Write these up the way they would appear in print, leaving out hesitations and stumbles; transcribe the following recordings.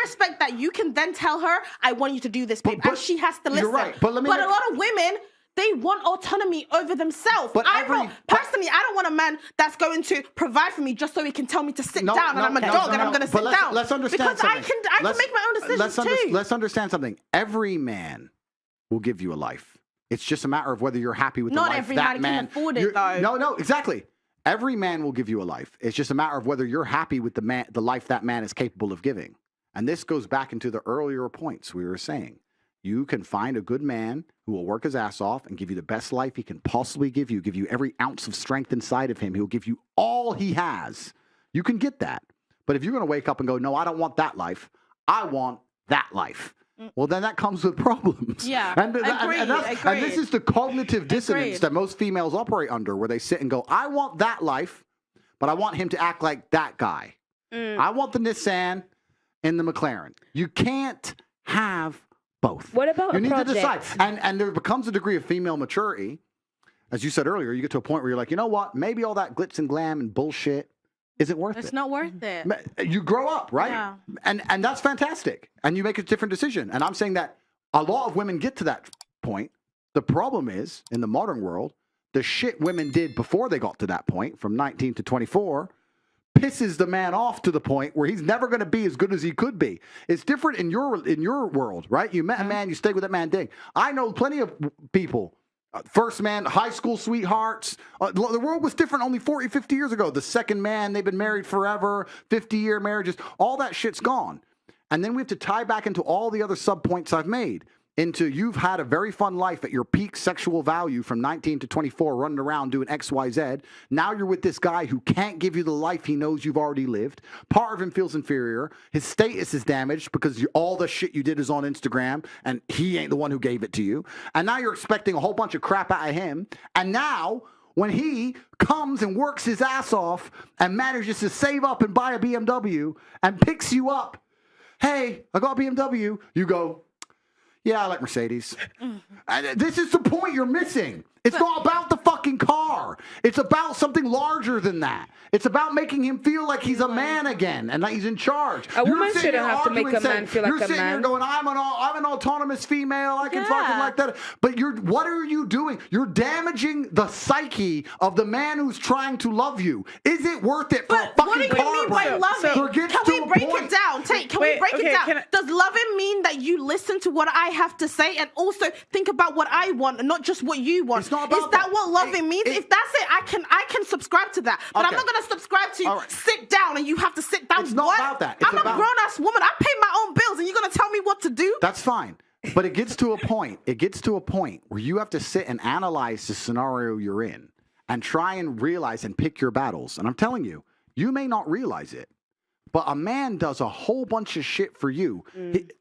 respect that you can then tell her, I want you to do this, babe, and she has to listen. You're right, but a lot of women, they want autonomy over themselves. Personally, I don't want a man that's going to provide for me just so he can tell me to sit down and I'm a dog and I'm going to sit down. Let's understand because I can make my own decisions too. Let's understand something. Every man will give you a life. It's just a matter of whether you're happy with the life that man. Not every man can afford it, though. No, exactly. Every man will give you a life. It's just a matter of whether you're happy with the life that man is capable of giving. And this goes back into the earlier points we were saying. You can find a good man who will work his ass off and give you the best life he can possibly give you every ounce of strength inside of him. He'll give you all he has. You can get that. But if you're going to wake up and go, no, I don't want that life. I want that life. Well, then that comes with problems. Yeah, and this is the cognitive dissonance that most females operate under, where they sit and go, I want that life, but I want him to act like that guy. I want the Nissan and the McLaren. You can't have both. What about you need to decide. And there becomes a degree of female maturity. As you said earlier, you get to a point where you're like, you know what? Maybe all that glitz and glam and bullshit isn't worth it. It's not worth it. You grow up, right? Yeah. And that's fantastic. And you make a different decision. And I'm saying that a lot of women get to that point. The problem is, in the modern world, the shit women did before they got to that point, from 19 to 24, pisses the man off to the point where he's never going to be as good as he could be. It's different in your world, right? You met a man, you stayed with that man, ding. I know plenty of people, first man, high school sweethearts. The world was different only 40, 50 years ago. The second man, they've been married forever, 50-year marriages. All that shit's gone. And then we have to tie back into all the other sub-points I've made. Into you've had a very fun life at your peak sexual value from 19 to 24, running around doing X, Y, Z. Now you're with this guy who can't give you the life he knows you've already lived. Part of him feels inferior. His status is damaged because all the shit you did is on Instagram and he ain't the one who gave it to you. And now you're expecting a whole bunch of crap out of him. And now when he comes and works his ass off and manages to save up and buy a BMW and picks you up, hey, I got a BMW, you go, yeah, I like Mercedes. And this is the point you're missing. It's not about the fucking car. It's about something larger than that. It's about making him feel like he's a man again and that he's in charge. A woman shouldn't have to make a man feel like a man. You're sitting here going, I'm an autonomous female. I can fucking like that. But what are you doing? You're damaging the psyche of the man who's trying to love you. Is it worth it for a fucking car? What do you mean by loving? Can we break it down? Can we break it down? Does loving mean that you listen to what I have to say and also think about what I want and not just what you want? Is that what loving means? If that's it, I can subscribe to that. But I'm not going to subscribe to sit down and you have to sit down. It's not about that. I'm a grown-ass woman. I pay my own bills and you're going to tell me what to do? That's fine. But it gets to a point. It gets to a point where you have to sit and analyze the scenario you're in and try and realize and pick your battles. And I'm telling you, you may not realize it. But a man does a whole bunch of shit for you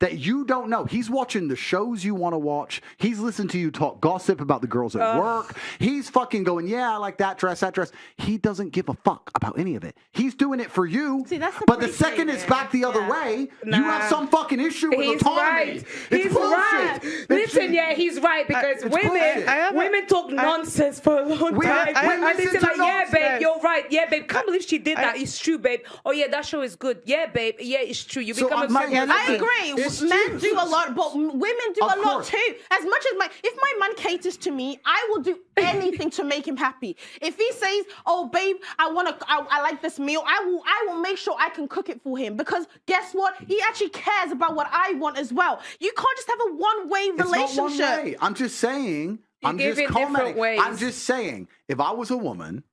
that you don't know. He's watching the shows you want to watch. He's listening to you talk gossip about the girls at work. He's fucking going, yeah, I like that dress, that dress. He doesn't give a fuck about any of it. He's doing it for you. See, that's but the second it's back the other way, you have some fucking issue with autonomy. Right. He's right. Listen, he's right because women talk nonsense for a long time. And they say like, yeah, babe, you're right. Yeah, babe, can't believe she did that. It's true, babe. Oh, yeah, that show is good. Yeah, babe. Yeah, it's true. You become a feminist. I agree. Men do a lot, but women do a lot too. As much as if my man caters to me, I will do anything to make him happy. If he says, "Oh, babe, I like this meal," I will make sure I can cook it for him because guess what? He actually cares about what I want as well. You can't just have a one-way relationship. It's not one way. I'm just saying. I'm just commenting. I'm just saying. If I was a woman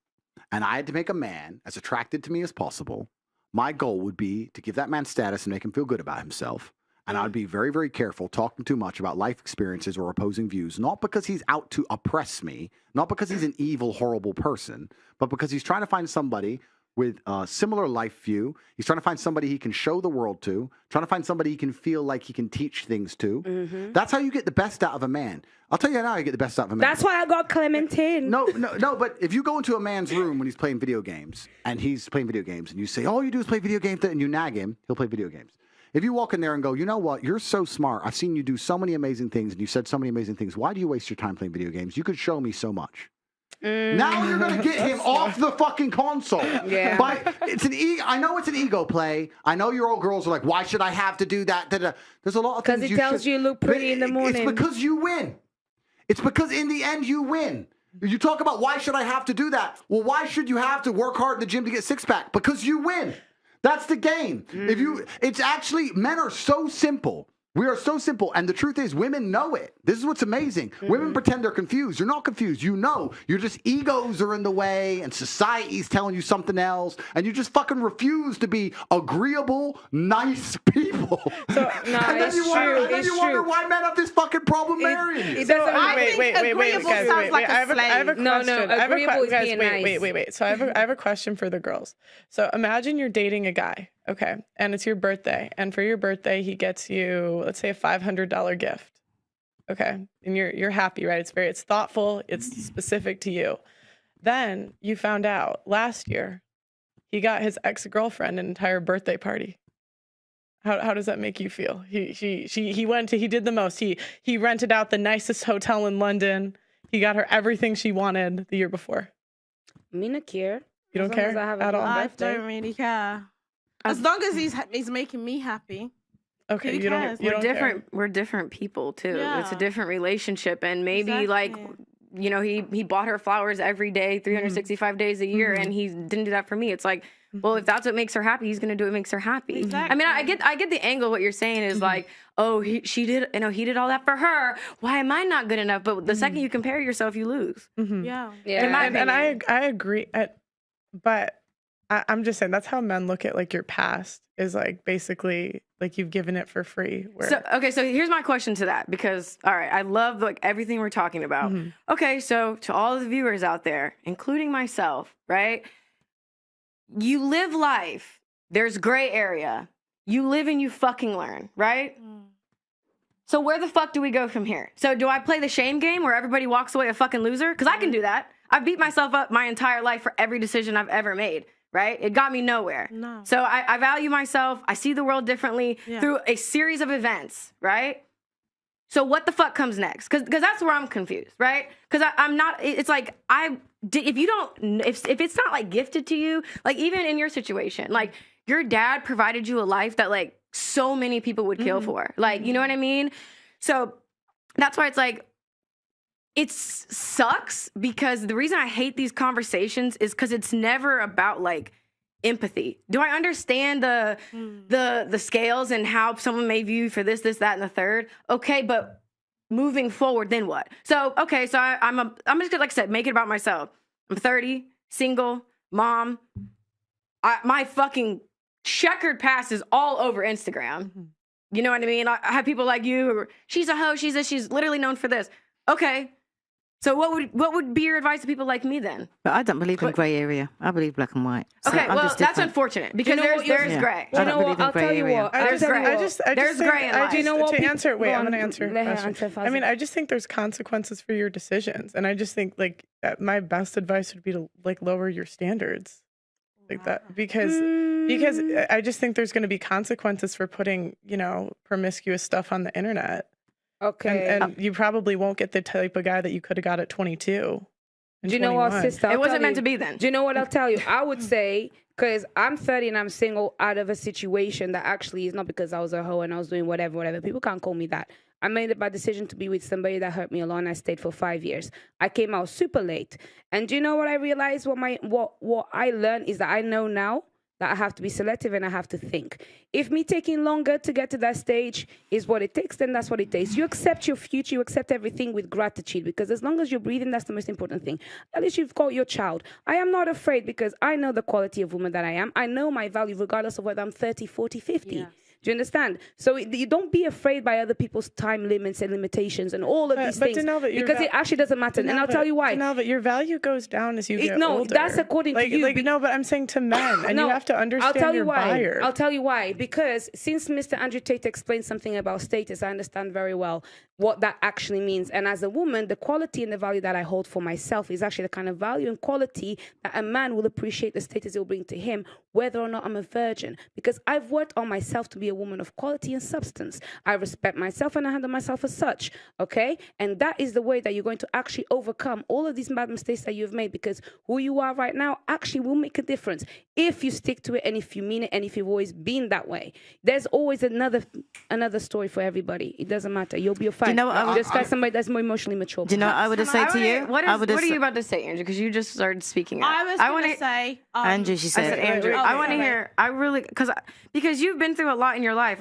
and I had to make a man as attracted to me as possible, my goal would be to give that man status and make him feel good about himself. And I'd be very, very careful talking too much about life experiences or opposing views, not because he's out to oppress me, not because he's an evil, horrible person, but because he's trying to find somebody with a similar life view. He's trying to find somebody he can show the world to, trying to find somebody he can feel like he can teach things to. That's how you get the best out of a man. I'll tell you now how you get the best out of a man. That's why I got Clementine. No, but if you go into a man's room when he's playing video games, and he's playing video games, and you say, all you do is play video games, and you nag him, he'll play video games. If you walk in there and go, you know what, you're so smart. I've seen you do so many amazing things, and you said so many amazing things. Why do you waste your time playing video games? You could show me so much. Now you're going to get him off the fucking console. Yeah. But it's I know it's an ego play. I know your old girls are like, why should I have to do that? There's a lot of things because it tells you look pretty in the morning. It's because you win. It's because in the end you win. You talk about why should I have to do that? Well, why should you have to work hard in the gym to get six pack? Because you win. That's the game. It's actually, men are so simple. We are so simple. And the truth is, women know it. This is what's amazing. Women pretend they're confused. You're not confused. You know. You're just egos are in the way and society's telling you something else. And you just fucking refuse to be agreeable, nice people. So, no, and then you wonder why men have this fucking problem marrying you. Wait, I have a question. No, agreeable is being nice. Wait. So I have a question for the girls. So imagine you're dating a guy. Okay, and it's your birthday, and for your birthday, he gets you, let's say, a $500 gift. Okay, and you're happy, right? It's thoughtful, it's specific to you. Then you found out last year he got his ex-girlfriend an entire birthday party. How does that make you feel? He did the most. He rented out the nicest hotel in London. He got her everything she wanted the year before. Me not care. You don't care at all? I don't really care. As long as he's making me happy. Okay, you don't different. care. We're different people too. Yeah. It's a different relationship, and maybe like, you know, he bought her flowers every day, 365 days a year, and he didn't do that for me. It's like, well, if that's what makes her happy, he's gonna do what makes her happy. Exactly. I mean, I get the angle. What you're saying is like, oh, he did all that for her. Why am I not good enough? But the second you compare yourself, you lose. Yeah. And I agree. But I'm just saying that's how men look at like your past is like basically like you've given it for free. So here's my question to that, because all right, I love like everything we're talking about. Okay, so to all of the viewers out there, including myself, right? You live life. There's gray area. You live and you fucking learn, right? So where the fuck do we go from here? So do I play the shame game where everybody walks away a fucking loser? Because I can do that. I've beat myself up my entire life for every decision I've ever made. Right? It got me nowhere. No. So I value myself. I see the world differently through a series of events, right? So what the fuck comes next? Because that's where I'm confused, right? Because I'm not, it's like, if it's not like gifted to you, like even in your situation, like your dad provided you a life that like so many people would kill for. Like, you know what I mean? So that's why it's like, it sucks, because the reason I hate these conversations is because it's never about like empathy. Do I understand the scales and how someone may view you for this, that, and the third? Okay, but moving forward, then what? So okay, so I'm just gonna, like I said, make it about myself. I'm 30, single, mom. My fucking checkered past is all over Instagram. You know what I mean? I have people like you who are, she's a hoe, she's literally known for this. Okay. So what would be your advice to people like me then? But I don't believe in grey area. I believe black and white. So okay, well, that's unfortunate, because there's grey. I don't believe in grey area. There's grey. There's grey in life. I'm going to answer your question. I mean, I just think there's consequences for your decisions. And I just think like my best advice would be to like lower your standards like that, because I just think there's going to be consequences for putting, you know, promiscuous stuff on the internet. Okay. And you probably won't get the type of guy that you could have got at 22. Do you know what, sister? It wasn't meant to be then. Do you know what I'll tell you? I would say, because I'm 30 and I'm single out of a situation that actually is not because I was a hoe and I was doing whatever. People can't call me that. I made it by decision to be with somebody that hurt me a lot, and I stayed for 5 years. I came out super late. And do you know what I realized? What I learned is that I know now that I have to be selective and I have to think. If me taking longer to get to that stage is what it takes, then that's what it takes. You accept your future, you accept everything with gratitude, because as long as you're breathing, that's the most important thing. At least you've got your child. I am not afraid, because I know the quality of woman that I am. I know my value regardless of whether I'm 30, 40, 50. Yeah. Do you understand? So you don't be afraid by other people's time limits and limitations and all of these things, because it actually doesn't matter. And I'll tell you why. No, but your value goes down as you get older. No, that's according to you. No, but I'm saying to men, and you have to understand your buyer. I'll tell you why. Because since Mr. Andrew Tate explained something about status, I understand very well what that actually means. And as a woman, the quality and the value that I hold for myself is actually the kind of value and quality that a man will appreciate the status it will bring to him whether or not I'm a virgin, because I've worked on myself to be a woman of quality and substance. I respect myself and I handle myself as such, okay? And that is the way that you're going to actually overcome all of these bad mistakes that you've made, because who you are right now actually will make a difference if you stick to it and if you mean it and if you've always been that way. There's always another story for everybody. It doesn't matter. You'll be fine. Do you know what I would, just find somebody that's more emotionally mature. Do you know what I would have said to you? What are you about to say, Andrew? Because you just started speaking. I was going to say... Andrew, she said. I said Andrew. I want to hear... Because you've been through a lot in your life.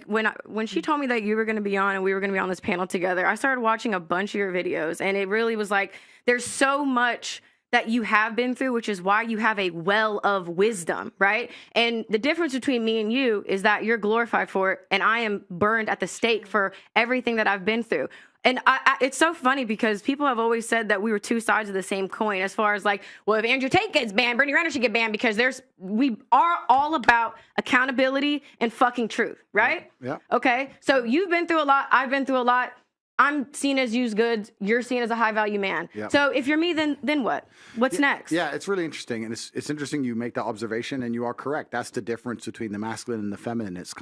When she told me that you were going to be on and we were going to be on this panel together, I started watching a bunch of your videos, and it really was like, there's so much that you have been through, which is why you have a well of wisdom, right? And the difference between me and you is that you're glorified for it, and I am burned at the stake for everything that I've been through. And it's so funny because people have always said that we were two sides of the same coin, as far as like, well, if Andrew Tate gets banned, Bernie Renner should get banned, because we are all about accountability and fucking truth, right? Yeah. Okay. So you've been through a lot. I've been through a lot. I'm seen as used goods. You're seen as a high value man. Yep. So if you're me, then what? What's next? Yeah, it's really interesting. And it's interesting you make that observation, and you are correct. That's the difference between the masculine and the feminine. It's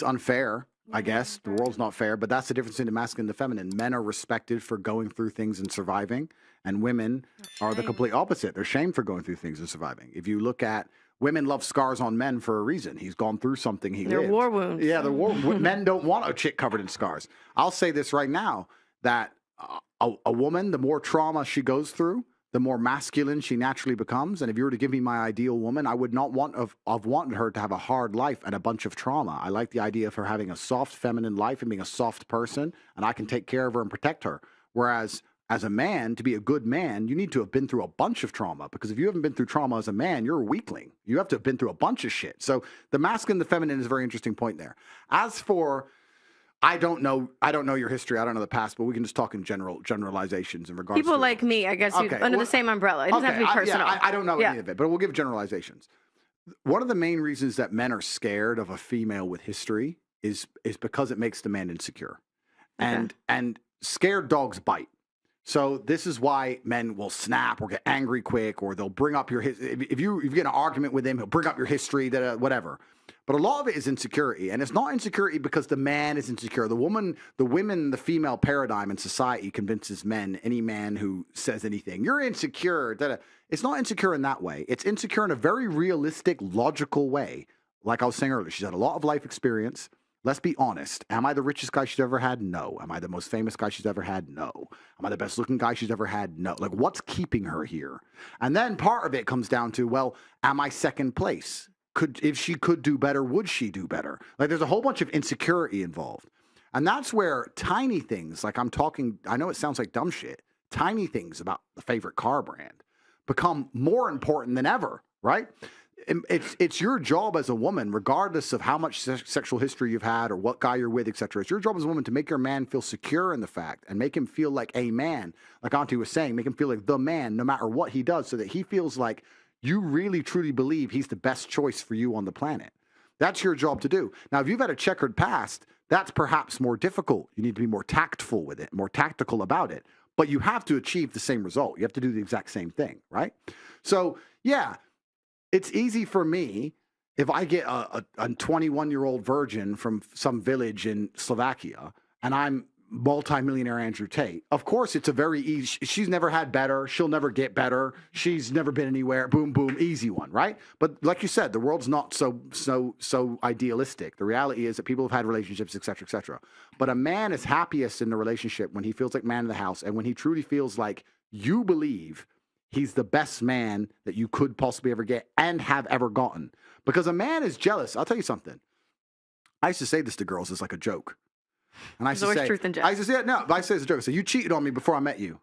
unfair, I guess. The world's not fair, but that's the difference between the masculine and the feminine. Men are respected for going through things and surviving, and women are the complete opposite. They're shamed for going through things and surviving. If you look at women love scars on men for a reason. He's gone through something. They're war wounds. Yeah, men don't want a chick covered in scars. I'll say this right now, that a woman, the more trauma she goes through, the more masculine she naturally becomes. And if you were to give me my ideal woman, I would not have wanted her to have a hard life and a bunch of trauma. I like the idea of her having a soft feminine life and being a soft person, and I can take care of her and protect her. Whereas as a man, to be a good man, you need to have been through a bunch of trauma, because if you haven't been through trauma as a man, you're a weakling. You have to have been through a bunch of shit. So the masculine and the feminine is a very interesting point there. As for, I don't know your history, I don't know the past, but we can just talk in generalizations in regards to people like me, I guess, under the same umbrella. It doesn't have to be personal. I don't know any of it, but we'll give generalizations. One of the main reasons that men are scared of a female with history is because it makes the man insecure. Okay. And scared dogs bite. So this is why men will snap or get angry quick, or they'll bring up if you get in an argument with him, he'll bring up your history, whatever. But a lot of it is insecurity, and it's not insecurity because the man is insecure. The female paradigm in society convinces men, any man who says anything, you're insecure. It's not insecure in that way. It's insecure in a very realistic, logical way. Like I was saying earlier, she's had a lot of life experience. Let's be honest. Am I the richest guy she's ever had? No. Am I the most famous guy she's ever had? No. Am I the best looking guy she's ever had? No. Like, what's keeping her here? And then part of it comes down to, well, am I second place? If she could do better, would she do better? Like, there's a whole bunch of insecurity involved. And that's where tiny things, like I know it sounds like dumb shit, tiny things about the favorite car brand become more important than ever, right? It's your job as a woman, regardless of how much sexual history you've had or what guy you're with, etc. It's your job as a woman to make your man feel secure in the fact and make him feel like a man, like Auntie was saying, make him feel like the man no matter what he does, so that he feels like you really truly believe he's the best choice for you on the planet. That's your job to do. Now, if you've had a checkered past, that's perhaps more difficult. You need to be more tactful with it, more tactical about it. But you have to achieve the same result. You have to do the exact same thing, right? So, yeah. It's easy for me if I get a 21-year-old virgin from some village in Slovakia and I'm multimillionaire Andrew Tate. Of course, it's a very easy. She's never had better. She'll never get better. She's never been anywhere. Boom, boom, easy one, right? But like you said, the world's not so idealistic. The reality is that people have had relationships, et cetera, et cetera. But a man is happiest in the relationship when he feels like man of the house and when he truly feels like you believe he's the best man that you could possibly ever get and have ever gotten. Because a man is jealous. I'll tell you something. I used to say this to girls as like a joke. And I used to say, truth and jest. I used to say, no, but I say it's a joke. I say, you cheated on me before I met you.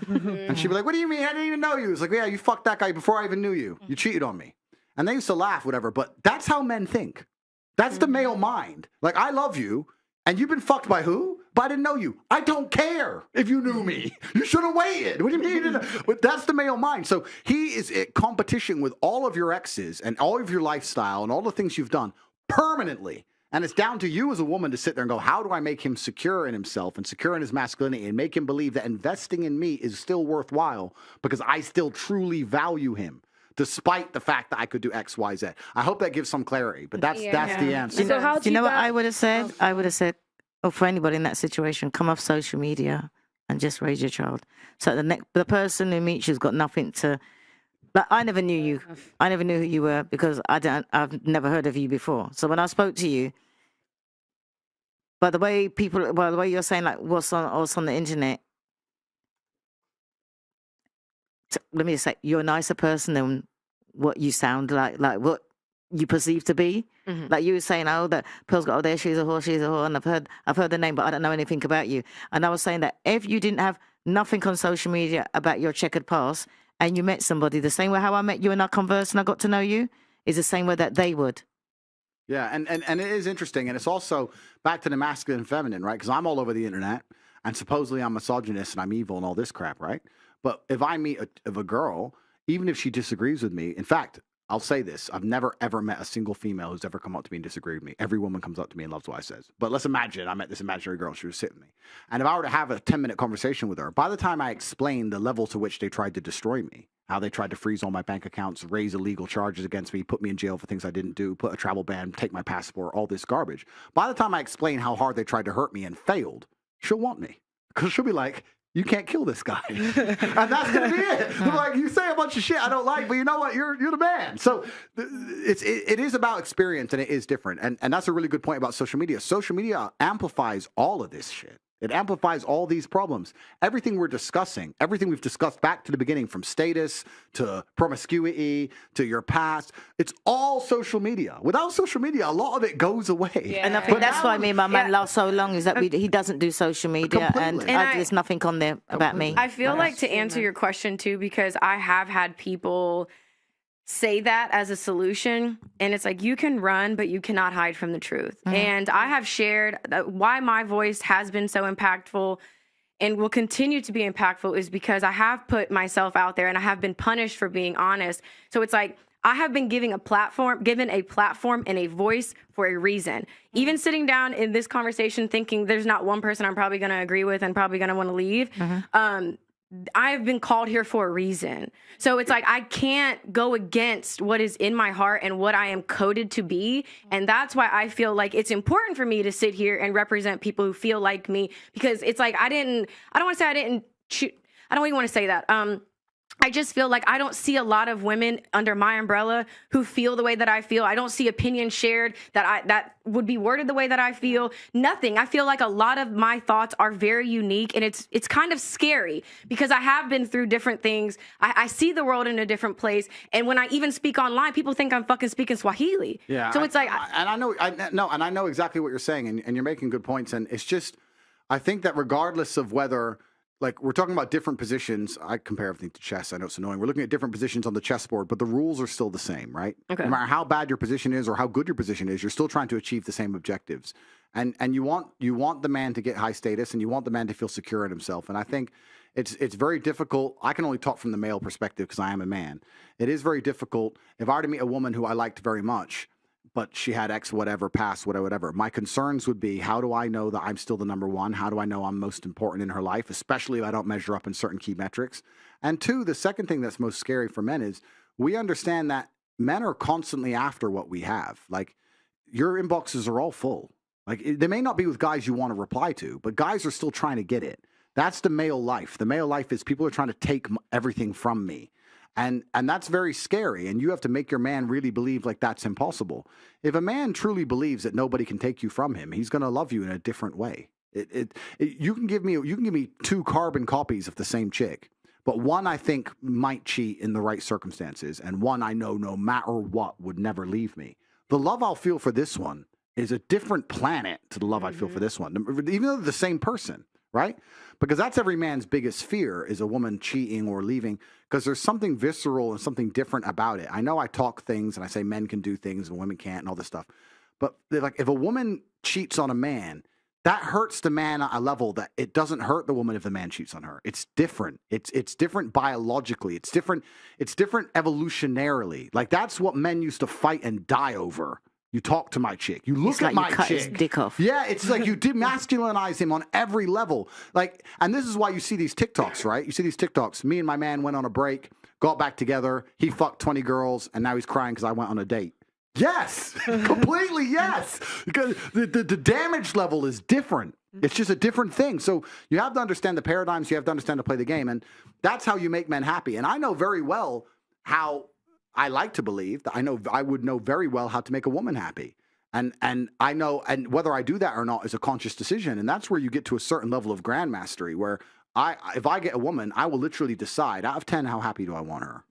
And she'd be like, what do you mean? I didn't even know you. It's like, yeah, you fucked that guy before I even knew you. You cheated on me. And they used to laugh, whatever. But that's how men think. That's the male mind. Like, I love you. And you've been fucked by who? But I didn't know you. I don't care if you knew me. You should have waited. What do you mean? But that's the male mind. So he is in competition with all of your exes and all of your lifestyle and all the things you've done permanently. And it's down to you as a woman to sit there and go, how do I make him secure in himself and secure in his masculinity and make him believe that investing in me is still worthwhile because I still truly value him? despite the fact that I could do X, Y, Z. I hope that gives some clarity, but that's the answer. So how Do you know what I would have said? I would have said, or for anybody in that situation, come off social media and just raise your child. So the person who meets you's got nothing to. But I never knew you. I never knew who you were because I've never heard of you before. So when I spoke to you, but the way you're saying like what's on the internet, let me just say, you're a nicer person than what you sound like what you perceive to be. Mm-hmm. Like you were saying, oh, that Pearl's got, oh, there, she's a whore, and I've heard the name, but I don't know anything about you. And I was saying that if you didn't have nothing on social media about your checkered past, and you met somebody the same way how I met you and I conversed and I got to know you, is the same way that they would. Yeah, and it is interesting, and it's also back to the masculine and feminine, right? Because I'm all over the internet, and supposedly I'm misogynist and I'm evil and all this crap, right? But if I meet a girl, even if she disagrees with me, in fact, I'll say this, I've never, ever met a single female who's ever come up to me and disagreed with me. Every woman comes up to me and loves what I says. But let's imagine I met this imaginary girl and she was sitting with me. And if I were to have a 10-minute conversation with her, by the time I explain the level to which they tried to destroy me, how they tried to freeze all my bank accounts, raise illegal charges against me, put me in jail for things I didn't do, put a travel ban, take my passport, all this garbage. By the time I explain how hard they tried to hurt me and failed, she'll want me. Because she'll be like, you can't kill this guy. And that's going to be it. Like, you say a bunch of shit I don't like, but you know what? You're the man. So it is about experience, and it is different. And that's a really good point about social media. Social media amplifies all of this shit. It amplifies all these problems. Everything we're discussing, everything we've discussed back to the beginning, from status to promiscuity to your past, it's all social media. Without social media, a lot of it goes away. Yeah. And I think that's why me and my man last so long is that he doesn't do social media and there's nothing on there about me. I feel like to answer your question too, because I have had people say that as a solution, and it's like, you can run but you cannot hide from the truth. Mm-hmm. And I have shared why my voice has been so impactful and will continue to be impactful is because I have put myself out there and I have been punished for being honest. So it's like, I have been given a platform and a voice for a reason. Even sitting down in this conversation thinking there's not one person I'm probably going to agree with and probably going to want to leave, I've been called here for a reason. So it's like, I can't go against what is in my heart and what I am coded to be. And that's why I feel like it's important for me to sit here and represent people who feel like me, because it's like, I don't want to say I don't even want to say that. I just feel like I don't see a lot of women under my umbrella who feel the way that I feel. I don't see opinions shared that would be worded the way that I feel. Nothing. I feel like a lot of my thoughts are very unique, and it's kind of scary because I have been through different things. I see the world in a different place, and when I even speak online, people think I'm fucking speaking Swahili. Yeah. So it's like, I know exactly what you're saying, and you're making good points, and it's just, I think that regardless of whether, like, we're talking about different positions. I compare everything to chess. I know it's annoying. We're looking at different positions on the chessboard, but the rules are still the same, right? Okay. No matter how bad your position is or how good your position is, you're still trying to achieve the same objectives. And you want the man to get high status, and you want the man to feel secure in himself. And I think it's very difficult. I can only talk from the male perspective because I am a man. It is very difficult. If I were to meet a woman who I liked very much, but she had X whatever, past whatever. My concerns would be, how do I know that I'm still the number one? How do I know I'm most important in her life, especially if I don't measure up in certain key metrics? And two, the second thing that's most scary for men is we understand that men are constantly after what we have. Like, your inboxes are all full. Like, they may not be with guys you want to reply to, but guys are still trying to get it. That's the male life. The male life is people are trying to take everything from me. And that's very scary, and you have to make your man really believe like that's impossible. If a man truly believes that nobody can take you from him, he's going to love you in a different way. You can give me 2 carbon copies of the same chick, but one I think might cheat in the right circumstances, and one I know no matter what would never leave me. The love I'll feel for this one is a different planet to the love I feel for this one, even though they're the same person. Right? Because that's every man's biggest fear, is a woman cheating or leaving, because there's something visceral and something different about it. I know I talk things and I say men can do things and women can't and all this stuff. But like, if a woman cheats on a man, that hurts the man at a level that it doesn't hurt the woman if the man cheats on her. It's different. It's different biologically. It's different evolutionarily. Like, that's what men used to fight and die over You talk to my chick. You look at like my you cut chick. his dick off. Yeah, it's like you demasculinize him on every level. Like, and this is why you see these TikToks, right? You see these TikToks. Me and my man went on a break, got back together. He fucked 20 girls, and now he's crying because I went on a date. Yes, completely yes. Because the damage level is different. It's just a different thing. So you have to understand the paradigms. You have to understand to play the game. And that's how you make men happy. And I know very well how I like to believe that I would know very well how to make a woman happy. And I know, and whether I do that or not is a conscious decision. And that's where you get to a certain level of grandmastery where if I get a woman, I will literally decide out of 10, how happy do I want her?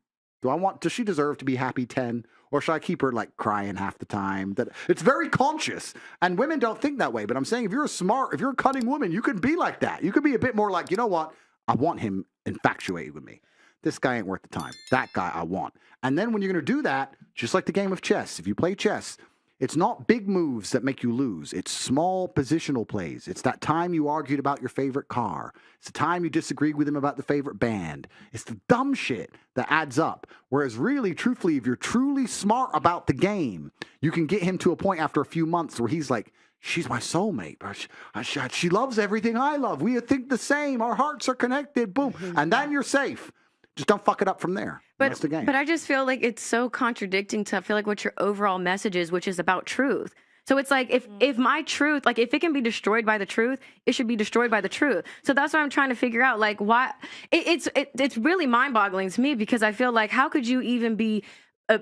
Does she deserve to be happy 10? Or should I keep her like crying half the time? That it's very conscious. And women don't think that way. But I'm saying if you're a cutting woman, you can be like that. You could be a bit more like, you know what? I want him infatuated with me. This guy ain't worth the time. That guy I want. And then when you're going to do that, just like the game of chess, if you play chess, it's not big moves that make you lose. It's small positional plays. It's that time you argued about your favorite car. It's the time you disagreed with him about the favorite band. It's the dumb shit that adds up. Whereas really, truthfully, if you're truly smart about the game, you can get him to a point after a few months where he's like, she's my soulmate. She loves everything I love. We think the same. Our hearts are connected. Boom. And then you're safe. Just don't fuck it up from there. That's the game. But I just feel like it's so contradicting to feel like what your overall message is, which is about truth. So it's like if my truth, like if it can be destroyed by the truth, it should be destroyed by the truth. So that's what I'm trying to figure out. Like why it's really mind-boggling to me because I feel like how could you even be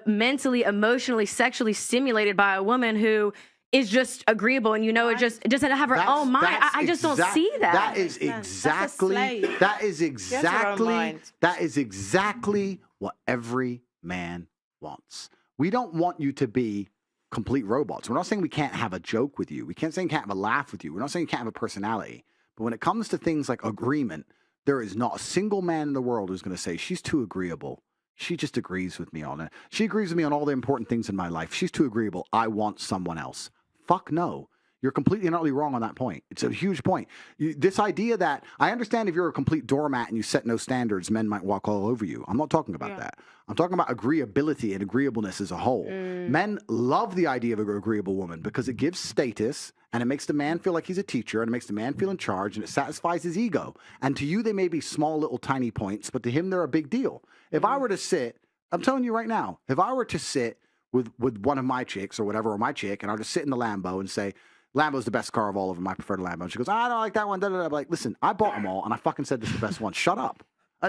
mentally, emotionally, sexually stimulated by a woman who is just agreeable and it just doesn't have her own mind. I just don't see that. That is exactly what every man wants. We don't want you to be complete robots. We're not saying we can't have a joke with you. We can't say we can't have a laugh with you. We're not saying you can't have a personality. But when it comes to things like agreement, there is not a single man in the world who's going to say, she's too agreeable. She just agrees with me on it. She agrees with me on all the important things in my life. She's too agreeable. I want someone else. Fuck no. You're completely and utterly wrong on that point. It's a huge point. This idea that I understand if you're a complete doormat and you set no standards, men might walk all over you. I'm not talking about that. I'm talking about agreeability and agreeableness as a whole. Men love the idea of an agreeable woman because it gives status and it makes the man feel like he's a teacher and it makes the man feel in charge and it satisfies his ego. And to you, they may be small, little, tiny points, but to him, they're a big deal. If I were to sit, I'm telling you right now, if I were to sit with one of my chicks or whatever, or my chick, and I'll just sit in the Lambo and say, Lambo's the best car of all of them. I prefer the Lambo. And she goes, I don't like that one. I'm like, listen, I bought them all, and I fucking said this is the best one. Shut up.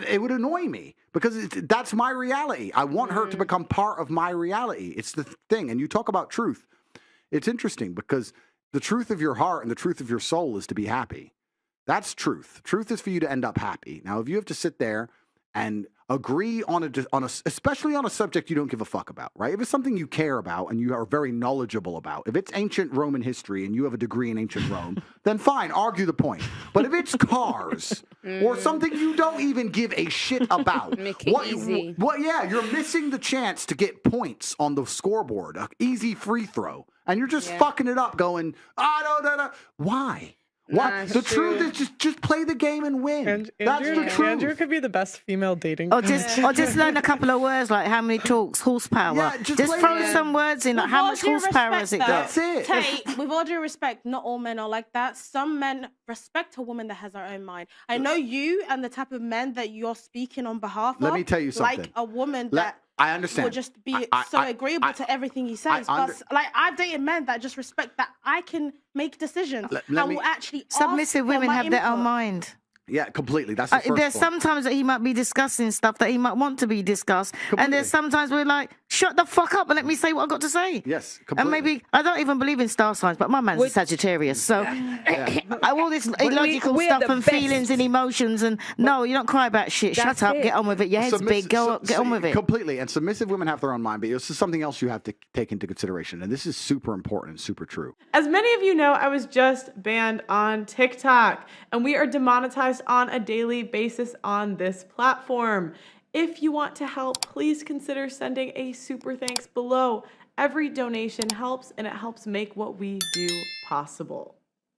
It would annoy me because that's my reality. I want her to become part of my reality. It's the thing. And you talk about truth. It's interesting because the truth of your heart and the truth of your soul is to be happy. That's truth. Truth is for you to end up happy. Now, if you have to sit there and agree on especially on a subject you don't give a fuck about, right? If it's something you care about and you are very knowledgeable about, if it's ancient Roman history and you have a degree in ancient Rome, then fine, argue the point. But if it's cars or something you don't even give a shit about, you're missing the chance to get points on the scoreboard, an easy free throw, and you're just fucking it up going, why? What? The truth is just play the game and win. That's the truth. Andrew could be the best female dating. Or just learn a couple of words like how many talks, horsepower. Yeah, just throw some words in like how much horsepower has it got? That's it. Tate, with all due respect, not all men are like that. Some men respect a woman that has her own mind. I know you and the type of men that you're speaking on behalf of. Let me tell you something. Like a woman that I understand. will just be so agreeable to everything he says. But like I've dated men that just respect that I can make decisions and will actually submissive women have their own mind. Yeah, completely. That's the first there's point. sometimes that he might be discussing stuff that he might want to be discussed. Completely. And there's sometimes we're like, shut the fuck up and let me say what I've got to say. Yes, completely. And maybe, I don't even believe in star signs, but my man's a Sagittarius. So all this illogical stuff and feelings and emotions and no, you don't cry about shit. Shut up, get on with it. Your head's big, get on with it. Completely. And submissive women have their own mind, but this is something else you have to take into consideration. And this is super important and super true. As many of you know, I was just banned on TikTok and we are demonetized on a daily basis on this platform. If you want to help, please consider sending a super thanks below. Every donation helps and it helps make what we do possible.